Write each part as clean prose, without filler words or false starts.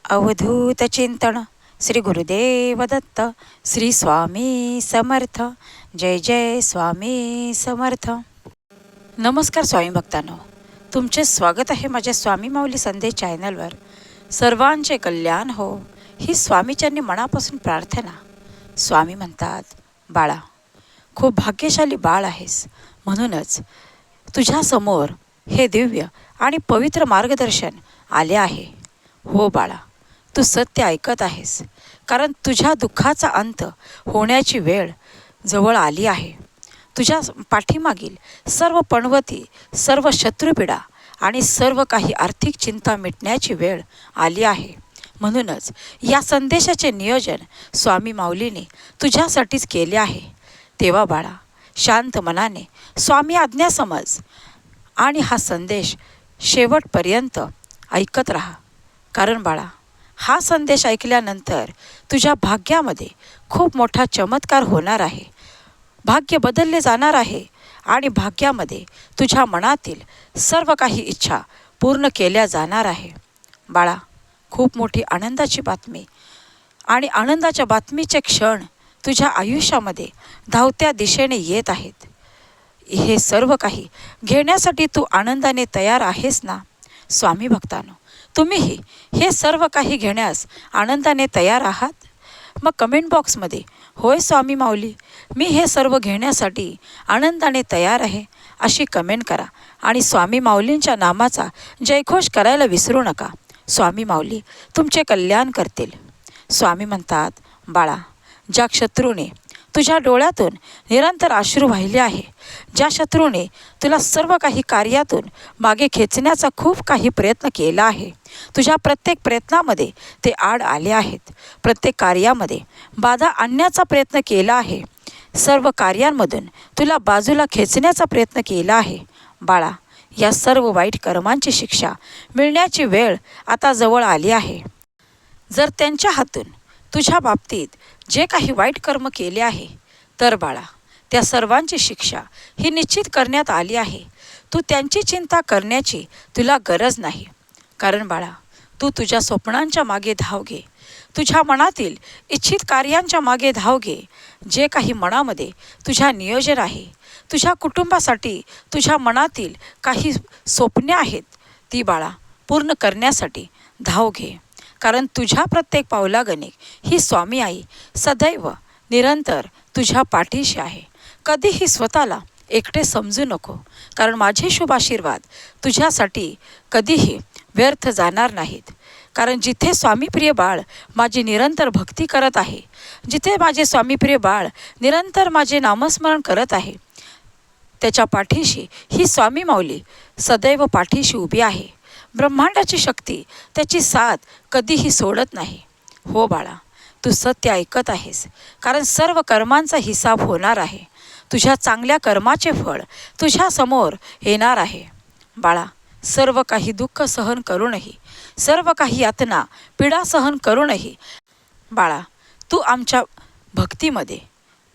अवधूत चिंतन श्री गुरुदेव दत्त श्री स्वामी समर्थ. जय जय स्वामी समर्थ. नमस्कार स्वामी भक्तांनो, तुमचे स्वागत आहे माझ्या स्वामी माऊली संदेश चॅनलवर. सर्वांचे कल्याण हो ही स्वामीचरणी मनापासून प्रार्थना. स्वामी म्हणतात, बाळा, खूप भाग्यशाली बाळ आहेस, म्हणूनच तुझ्यासमोर हे दिव्य आणि पवित्र मार्गदर्शन आले आहे. हो बाळा, तू सत्य ऐकत आहेस, कारण तुझ्या दुःखाचा अंत होण्याची वेळ जवळ आली आहे. तुझ्या पाठीमागील सर्व पणवती, सर्व शत्रुपीडा आणि सर्व काही आर्थिक चिंता मिटण्याची वेळ आली आहे. म्हणूनच या संदेशाचे नियोजन स्वामी माऊलीने तुझ्यासाठीच केले आहे. तेव्हा बाळा, शांत मनाने स्वामी आज्ञा समज आणि हा संदेश शेवटपर्यंत ऐकत राहा. कारण बाळा, हा संदेश ऐकल्यानंतर तुझ्या भाग्यामध्ये खूप मोठा चमत्कार होणार आहे. भाग्य बदलले जाणार आहे आणि भाग्यामध्ये तुझ्या मनातील सर्व काही इच्छा पूर्ण केल्या जाणार आहे. बाळा, खूप मोठी आनंदाची बातमी आणि आनंदाच्या बातमीचे क्षण तुझ्या आयुष्यामध्ये धावत्या दिशेने येत आहेत. हे सर्व काही घेण्यासाठी तू आनंदाने तयार आहेस ना? स्वामी भक्तांनो, तुम्हीही हे सर्व काही घेण्यास आनंदाने तयार आहात? मग कमेंट बॉक्समध्ये होय स्वामी माऊली, मी हे सर्व घेण्यासाठी आनंदाने तयार आहे अशी कमेंट करा आणि स्वामी माऊलींच्या नामाचा जयघोष करायला विसरू नका. स्वामी माऊली तुमचे कल्याण करतील. स्वामी म्हणतात, बाळा, ज्या शत्रूने तुझ्या डोळ्यातून निरंतर अश्रू वाहिले आहे, ज्या शत्रूने तुला सर्व काही कार्यातून मागे खेचण्याचा खूप काही प्रयत्न केला आहे, तुझ्या प्रत्येक प्रयत्नामध्ये ते आड आले आहेत. प्रत्येक कार्यामध्ये बाधा आणण्याचा प्रयत्न केला आहे. सर्व कार्यांमधून तुला बाजूला खेचण्याचा प्रयत्न केला आहे. बाळा, या सर्व वाईट कर्मांची शिक्षा मिळण्याची वेळ आता जवळ आली आहे. जर त्यांच्या हातून तुझ्या बाबतीत जे काही वाईट कर्म केले आहे, तर बाळा, त्या सर्वांची शिक्षा ही निश्चित करण्यात आली आहे. तू त्यांची चिंता करण्याची तुला गरज नाही. कारण बाळा, तू तुझ्या स्वप्नांच्या मागे धाव घे. तुझ्या मनातील इच्छित कार्यांच्या मागे धाव घे. जे काही मनामध्ये तुझ्या नियोजन आहे, तुझ्या कुटुंबासाठी तुझ्या मनातील काही स्वप्ने आहेत, ती बाळा पूर्ण करण्यासाठी धाव घे. कारण तुझ्या प्रत्येक पावलागणे ही स्वामी आई सदैव निरंतर तुझ्या पाठीशी आहे. कधीही स्वतःला एकटे समजू नको, कारण माझे शुभ आशीर्वाद तुझ्यासाठी कधीही व्यर्थ जाणार नाहीत. कारण जिथे स्वामीप्रिय बाळ माझी निरंतर भक्ती करत आहे, जिथे माझे स्वामीप्रिय बाळ निरंतर माझे नामस्मरण करत आहे, त्याच्या पाठीशी ही स्वामी माऊली सदैव पाठीशी उभी आहे. ब्रह्मांडाची शक्ती त्याची साथ कधीही सोडत नाही. हो बाळा, तू सत्य ऐकत आहेस, कारण सर्व कर्मांचा हिसाब होणार आहे. तुझ्या चांगल्या कर्माचे फळ तुझ्यासमोर येणार आहे. बाळा, सर्व काही दुःख सहन करूनही, सर्व काही यातना पीडा सहन करूनही बाळा, तू आमच्या भक्तीमध्ये,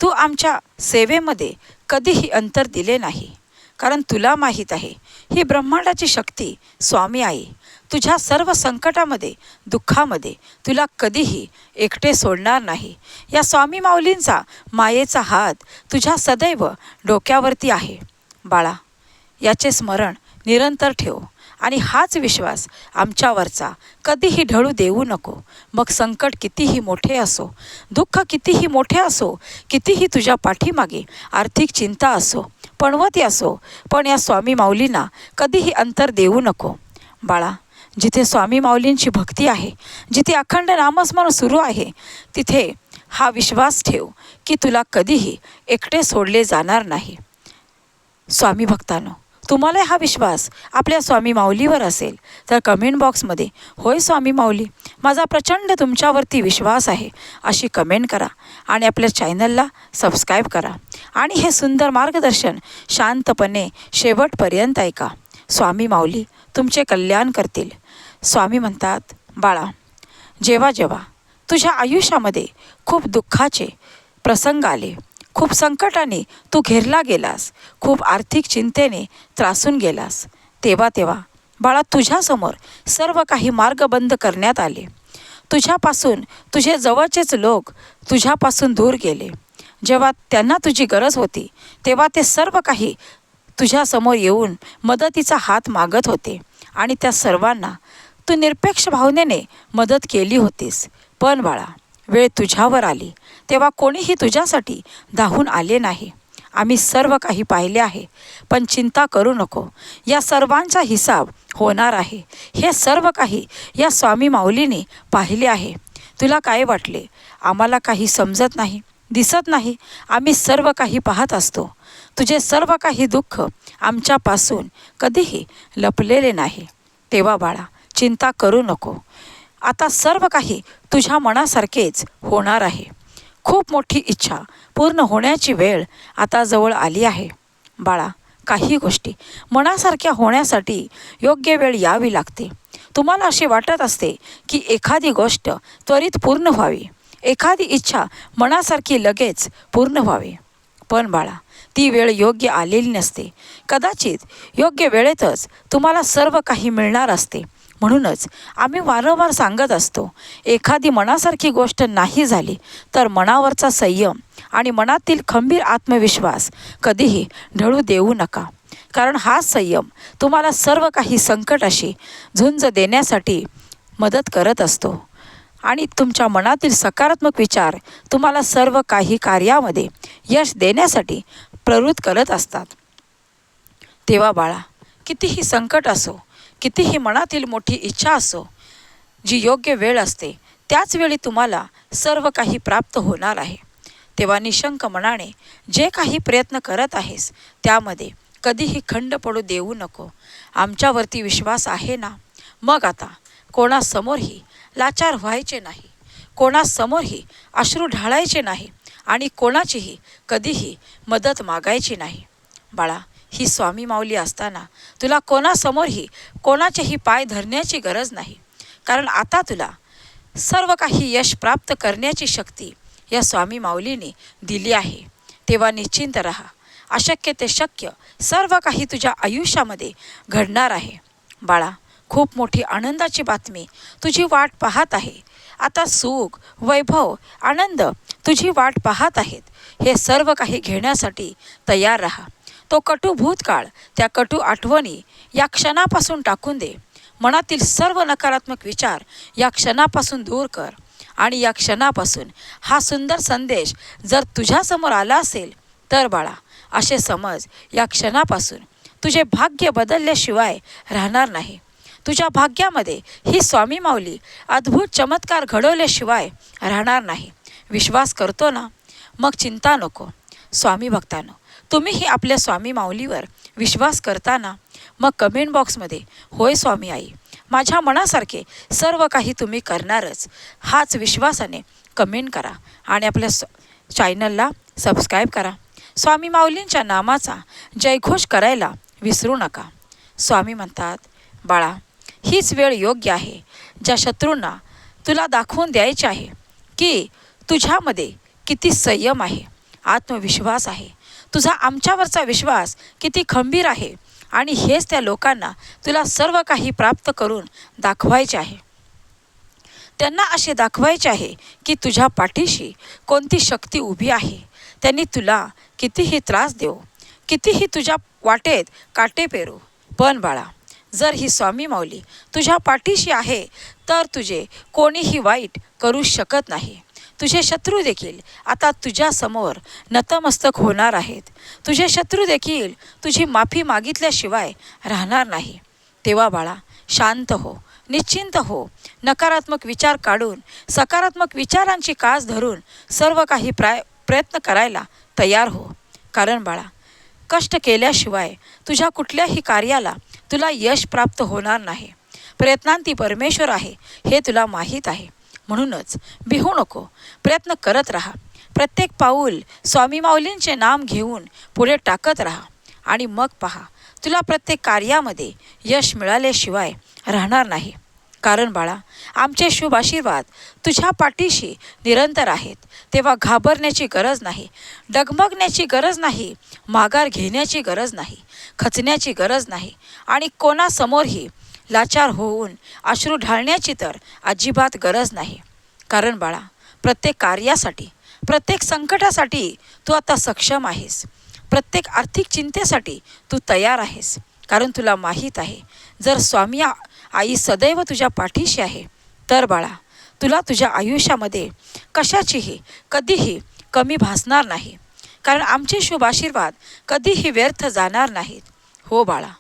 तू आमच्या सेवेमध्ये कधीही अंतर दिले नाही. कारण तुला माहीत आहे, ही ब्रह्मांडाची शक्ती स्वामी आई तुझ्या सर्व संकटामध्ये, दुःखामध्ये तुला कधीही एकटे सोडणार नाही. या स्वामी माऊलींचा मायेचा हात तुझ्या सदैव डोक्यावरती आहे. बाळा, याचे स्मरण निरंतर ठेव आणि हाच विश्वास आमच्यावरचा कधीही ढळू देऊ नको. मग संकट कितीही मोठे असो, दुःख कितीही मोठे असो, कितीही तुझ्या पाठीमागे आर्थिक चिंता असो, पणवती असो, पण या स्वामी माऊलींना कधीही अंतर देऊ नको. बाळा, जिथे स्वामी माऊलींची भक्ती आहे, जिथे अखंड नामस्मरण सुरू आहे, तिथे हा विश्वास ठेव की तुला कधीही एकटे सोडले जाणार नाही. स्वामी भक्तांनो, तुम्हाला हा विश्वास आपल्या स्वामी माऊलीवर असेल तर कमेंट बॉक्समध्ये होय स्वामी माऊली, माझा प्रचंड तुमच्यावरती विश्वास आहे अशी कमेंट करा आणि आपल्या चॅनलला सबस्क्राईब करा आणि हे सुंदर मार्गदर्शन शांतपणे शेवटपर्यंत ऐका. स्वामी माऊली तुमचे कल्याण करतील. स्वामी म्हणतात, बाळा, जेव्हा जेव्हा तुझ्या आयुष्यामध्ये खूप दुःखाचे प्रसंग आले, खूप संकटाने तू घेरला गेलास, खूप आर्थिक चिंतेने त्रासून गेलास, तेव्हा तेव्हा बाळा तुझ्यासमोर सर्व काही मार्ग बंद करण्यात आले. तुझ्यापासून तुझे जवळचेच लोक तुझ्यापासून दूर गेले. जेव्हा त्यांना तुझी गरज होती तेव्हा ते सर्व काही तुझ्यासमोर येऊन मदतीचा हात मागत होते आणि त्या सर्वांना तू निरपेक्ष भावनेने मदत केली होतीस. पण बाळा, वेळ तुझ्यावर आली तेव्हा कोणीही तुझ्यासाठी धावून आले नाही. आम्ही सर्व काही पाहिले आहे, पण चिंता करू नको. या सर्वांचा हिसाब होणार आहे. हे सर्व काही या स्वामी माऊलीने पाहिले आहे. तुला काय वाटले? आम्हाला काही समजत नाही, दिसत नाही? आम्ही सर्व काही पाहत असतो. तुझे सर्व काही दुःख आमच्यापासून कधीही लपलेले नाही. तेव्हा बाळा, चिंता करू नको. आता सर्व काही तुझ्या मनासारखेच होणार आहे. खूप मोठी इच्छा पूर्ण होण्याची वेळ आता जवळ आली आहे. बाळा, काही गोष्टी मनासारख्या होण्यासाठी योग्य वेळ यावी लागते. तुम्हाला असे वाटत असते की एखादी गोष्ट त्वरित पूर्ण व्हावी, एखादी इच्छा मनासारखी लगेच पूर्ण व्हावी. पण बाळा, ती वेळ योग्य आलेली नसते. कदाचित योग्य वेळेतच तुम्हाला सर्व काही मिळणार असते. म्हणूनच आम्ही वारंवार सांगत असतो, एखादी मनासारखी गोष्ट नाही झाली तर मनावरचा संयम आणि मनातील खंबीर आत्मविश्वास कधीही ढळू देऊ नका. कारण हा संयम तुम्हाला सर्व काही संकटाशी झुंज देण्यासाठी मदत करत असतो आणि तुमच्या मनातील सकारात्मक विचार तुम्हाला सर्व काही कार्यामध्ये यश देण्यासाठी प्रवृत्त करत असतात. तेव्हा बाळा, कितीही संकट असो, कितीही मनातील मोठी इच्छा असो, जी योग्य वेळ असते त्याच वेळी तुम्हाला सर्व काही प्राप्त होणार आहे. तेव्हा निशंक मनाने जे काही प्रयत्न करत आहेस त्यामध्ये कधीही खंड पडू देऊ नको. आमच्यावरती विश्वास आहे ना? मग आता कोणासमोरही लाचार व्हायचे नाही, कोणासमोरही अश्रू ढाळायचे नाही आणि कोणाचीही कधीही मदत मागायची नाही. बाळा, ही स्वामी माऊली असताना तुला कोणासमोरही कोणाचेही पाय धरण्याची गरज नाही. कारण आता तुला सर्व काही यश प्राप्त करण्याची शक्ती या स्वामी माऊलीने दिली आहे. तेव्हा निश्चिंत राहा. अशक्य ते शक्य सर्व काही तुझ्या आयुष्यामध्ये घडणार आहे. बाळा, खूप मोठी आनंदाची बातमी तुझी वाट पाहत आहे. आता सुख, वैभव, आनंद तुझी वाट पाहत आहेत. हे सर्व काही घेण्यासाठी तयार राहा. तो कटू भूतकाळ, त्या कटू आठवणी या क्षणापासून टाकून दे. मनातील सर्व नकारात्मक विचार या क्षणापासून दूर कर आणि या क्षणापासून हा सुंदर संदेश जर तुझ्यासमोर आला असेल तर बाळा, असे समज या क्षणापासून तुझे भाग्य बदलल्याशिवाय राहणार नाही. तुझ्या भाग्यामध्ये ही स्वामी माऊली अद्भुत चमत्कार घडवल्याशिवाय राहणार नाही. विश्वास करतो ना? मग चिंता नको. स्वामी भक्तांनो, तुम्हीही आपल्या स्वामी माऊलीवर विश्वास करता ना? मग कमेंट बॉक्समध्ये होय स्वामी आई, माझ्या मनासारखे सर्व काही तुम्ही करणारच, हाच विश्वासाने कमेंट करा आणि आपल्या चॅनलला सबस्क्राईब करा. स्वामी माऊलींच्या नामाचा जयघोष करायला विसरू नका. स्वामी म्हणतात, बाळा, हीच वेळ योग्य आहे ज्या शत्रूंना तुला दाखवून द्यायचे आहे की तुझ्यामध्ये किती संयम आहे, आत्मविश्वास आहे, तुझा आमच्यावरचा विश्वास किती खंबीर आहे आणि हेच त्या लोकांना तुला सर्व काही प्राप्त करून दाखवायचे आहे. त्यांना असे दाखवायचे आहे की तुझ्या पाठीशी कोणती शक्ती उभी आहे. त्यांनी तुला कितीही त्रास देऊ, कितीही तुझ्या वाटेत काटे पेरू, पण बाळा, जर ही स्वामी माऊली तुझ्या पाठीशी आहे तर तुझे कोणीही वाईट करू शकत नाही. तुझे शत्रू देखील आता तुझ्यासमोर नतमस्तक होणार आहेत. तुझे शत्रू देखील तुझी माफी मागितल्याशिवाय राहणार नाही. तेव्हा बाळा, शांत हो, निश्चिंत हो. नकारात्मक विचार काढून सकारात्मक विचारांची कास धरून सर्व काही प्रयत्न करायला तयार हो. कारण बाळा, कष्ट केल्याशिवाय तुझ्या कुठल्याही कार्याला तुला यश प्राप्त होणार नाही. प्रयत्नांती परमेश्वर आहे हे तुला माहीत आहे. म्हणूनच भिवू नको, प्रयत्न करत राहा. प्रत्येक पाऊल स्वामी माऊलींचे नाम घेऊन पुढे टाकत राहा आणि मग पहा, तुला प्रत्येक कार्यामध्ये यश मिळाल्याशिवाय राहणार नाही. कारण बाळा, आमचे शुभ आशीर्वाद तुझ्या पाठीशी निरंतर आहेत. तेव्हा घाबरण्याची गरज नाही, डगमगण्याची गरज नाही, माघार घेण्याची गरज नाही, खचण्याची गरज नाही आणि कोणासमोरही लाचार होऊन अश्रू ढाळण्याची तर अजिबात गरज नाही. कारण बाळा, प्रत्येक कार्यासाठी, प्रत्येक संकटासाठी तू आता सक्षम आहेस. प्रत्येक आर्थिक चिंतेसाठी तू तयार आहेस. कारण तुला माहीत आहे, जर स्वामी आई सदैव तुझ्या पाठीशी आहे, तर बाळा, तुला तुझ्या आयुष्यामध्ये कशाचीही कधीही कमी भासणार नाही. कारण आमचे शुभ आशीर्वाद कधीही व्यर्थ जाणार नाहीत. हो बाळा,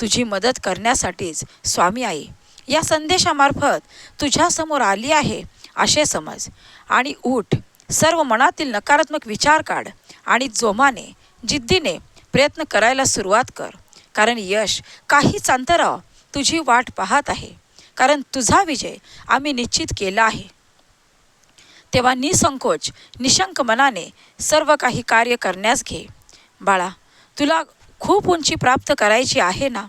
तुझी मदत करण्यासाठीच स्वामी आई या संदेशामार्फत तुझ्यासमोर आली आहे असे समज. आणि उठ, सर्व मनातील नकारात्मक विचार काढ आणि जोमाने, जिद्दीने प्रयत्न करायला सुरुवात कर. कारण यश काहीच अंतरावर तुझी वाट पाहत आहे. कारण तुझा विजय आम्ही निश्चित केला आहे. तेव्हा निसंकोच, निशंक मनाने सर्व काही कार्य करण्यास घे. बाळा, तुला खूप उंची प्राप्त करायची आहे ना?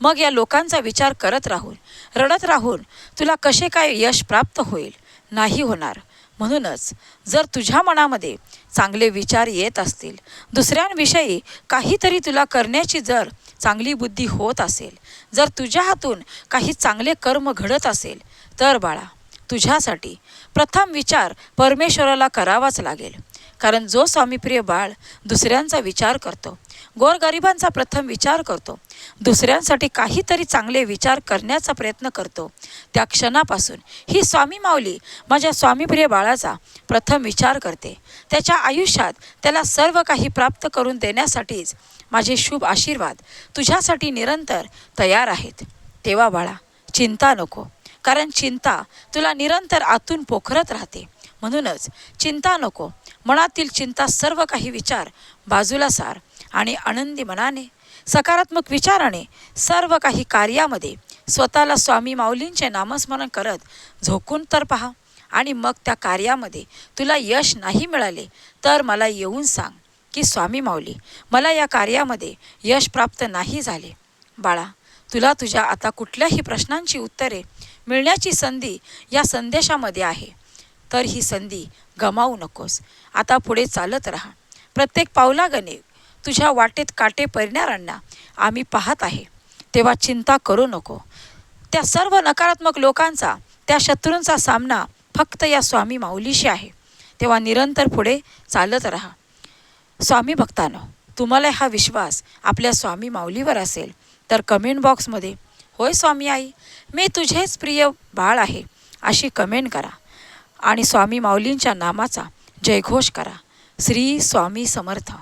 मग या लोकांचा विचार करत राहून, रडत राहून तुला कसे काय यश प्राप्त होईल? नाही होणार. म्हणूनच जर तुझ्या मनामध्ये चांगले विचार येत असतील, दुसऱ्यांविषयी काहीतरी तुला करण्याची जर चांगली बुद्धी होत असेल, जर तुझ्या हातून काही चांगले कर्म घडत असेल, तर बाळा, तुझ्यासाठी प्रथम विचार परमेश्वराला करावाच लागेल. कारण जो स्वामीप्रिय बाळ दुसऱ्यांचा विचार करतो, गोरगरिबांचा प्रथम विचार करतो, दुसऱ्यांसाठी काहीतरी चांगले विचार करण्याचा प्रयत्न करतो, त्या क्षणापासून ही स्वामी माऊली माझ्या स्वामीप्रिय बाळाचा प्रथम विचार करते. त्याच्या आयुष्यात त्याला सर्व काही प्राप्त करून देण्यासाठीच माझे शुभ आशीर्वाद तुझ्यासाठी निरंतर तयार आहेत. तेव्हा बाळा, चिंता नको. कारण चिंता तुला निरंतर आतून पोखरत राहते. म्हणूनच चिंता नको. मनातील चिंता, सर्व काही विचार बाजूला सार आणि आनंदी मनाने, सकारात्मक विचाराने सर्व काही कार्यामध्ये स्वतःला स्वामी माऊलींचे नामस्मरण करत झोकून तर पहा. आणि मग त्या कार्यामध्ये तुला यश नाही मिळाले तर मला येऊन सांग की स्वामी माऊली, मला या कार्यामध्ये यश प्राप्त नाही झाले. बाळा, तुला तुझ्या आता कुठल्याही प्रश्नांची उत्तरे मिळण्याची संधी या संदेशामध्ये आहे. तर ही संधी गमावू नकोस. आता पुढे चालत राहा. प्रत्येक पावलागणे तुझ्या वाटेत काटे पडणाऱ्यांना आम्ही पाहत आहे. तेव्हा चिंता करू नको. त्या सर्व नकारात्मक लोकांचा, त्या शत्रूंचा सामना फक्त या स्वामी माऊलीशी आहे. तेव्हा निरंतर पुढे चालत राहा. स्वामी भक्तांनो, तुम्हाला हा विश्वास आपल्या स्वामी माऊलीवर असेल तर कमेंट बॉक्समध्ये होय स्वामी आई, मी तुझेच प्रिय बाळ आहे अशी कमेंट करा आणि स्वामी माऊलींच्या नामाचा जयघोष करा. श्री स्वामी समर्थ.